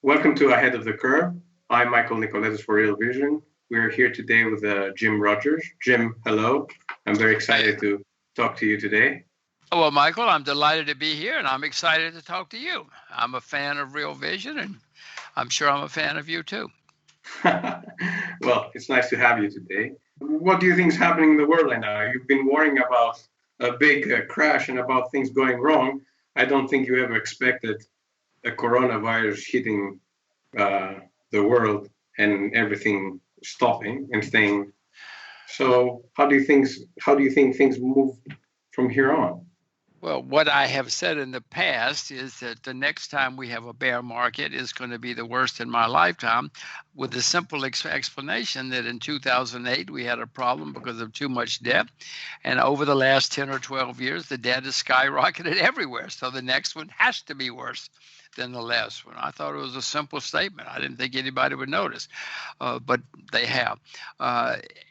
Welcome to Ahead of the Curve. I'm Michael Nicoletos for Real Vision. We're here today with Jim Rogers. Jim, hello. I'm very excited to talk to you today. Well, Michael, I'm delighted to be here, and I'm excited to talk to you. I'm a fan of Real Vision, and I'm sure I'm a fan of you too. Well, it's nice to have you today. What do you think is happening in the world right now? You've been worrying about a big crash and about things going wrong. I don't think you ever expected a coronavirus hitting the world and everything stopping and staying. So how do you think things move from here on? Well, what I have said in the past is that the next time we have a bear market is going to be the worst in my lifetime, with the simple explanation that in 2008 we had a problem because of too much debt. And over the last 10 or 12 years, the debt has skyrocketed everywhere. So the next one has to be worse than the last one. I thought it was a simple statement. I didn't think anybody would notice, but they have.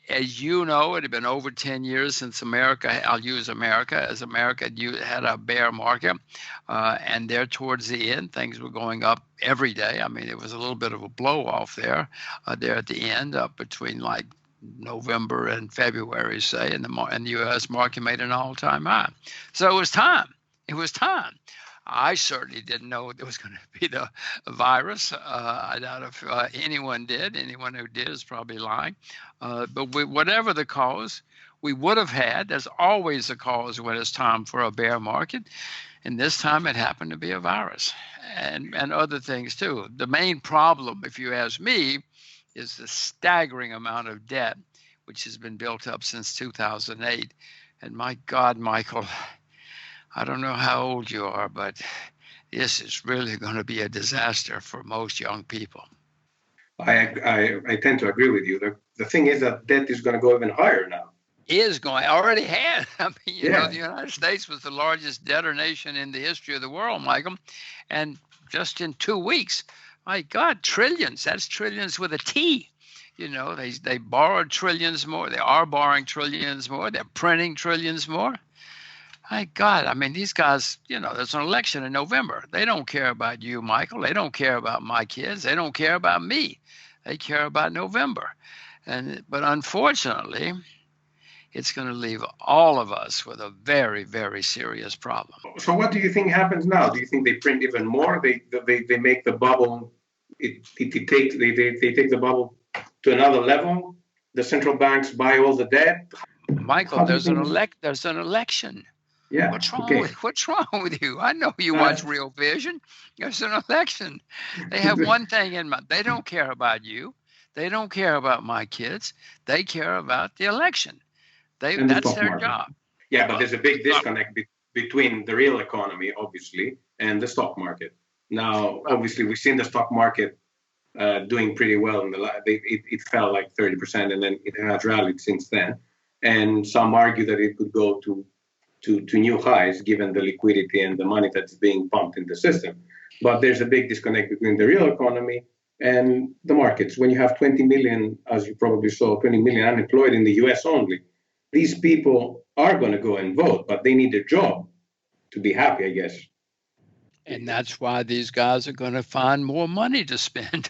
As you know, it had been over 10 years since America, I'll use America, as America had a bear market, and there towards the end, things were going up every day. I mean, it was a little bit of a blow off there at the end, up between like November and February, say, and the U.S. market made an all-time high. So it was time. It was time. I certainly didn't know it was going to be the virus. I doubt if anyone did. Anyone who did is probably lying. But whatever the cause, we would have had. There's always a cause when it's time for a bear market. And this time it happened to be a virus and other things too. The main problem, if you ask me, is the staggering amount of debt which has been built up since 2008. And my God, Michael, I don't know how old you are, but this is really going to be a disaster for most young people. I tend to agree with you. The thing is that debt is going to go even higher now. Already had. I mean, you know, the United States was the largest debtor nation in the history of the world, Michael. And just in 2 weeks, my God, trillions. That's trillions with a T. You know, they borrowed trillions more. They are borrowing trillions more. They're printing trillions more. My God, I mean, these guys, you know, there's an election in November. They don't care about you, Michael. They don't care about my kids. They don't care about me. They care about November. But unfortunately, it's going to leave all of us with a very, very serious problem. So what do you think happens now? Do you think they print even more? They make the bubble, they take the bubble to another level? The central banks buy all the debt? Michael, there's an election. Yeah. What's wrong with you? I know you watch Real Vision. There's an election. They have one thing in mind. They don't care about you. They don't care about my kids. They care about the election. That's their job. Yeah, but there's a big disconnect between the real economy, obviously, and the stock market. Now, obviously, we've seen the stock market doing pretty well. It fell like 30%, and then it has rallied since then. And some argue that it could go to new highs given the liquidity and the money that's being pumped in the system. But there's a big disconnect between the real economy and the markets. When you have 20 million, as you probably saw, 20 million unemployed in the US only, these people are going to go and vote, but they need a job to be happy, I guess. And that's why these guys are going to find more money to spend.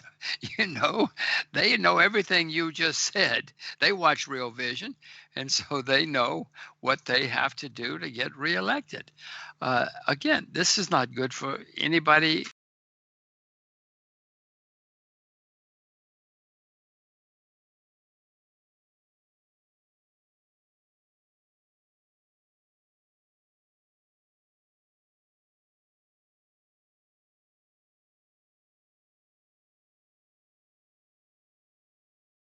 You know, they know everything you just said. They watch Real Vision, and so they know what they have to do to get reelected. Again, this is not good for anybody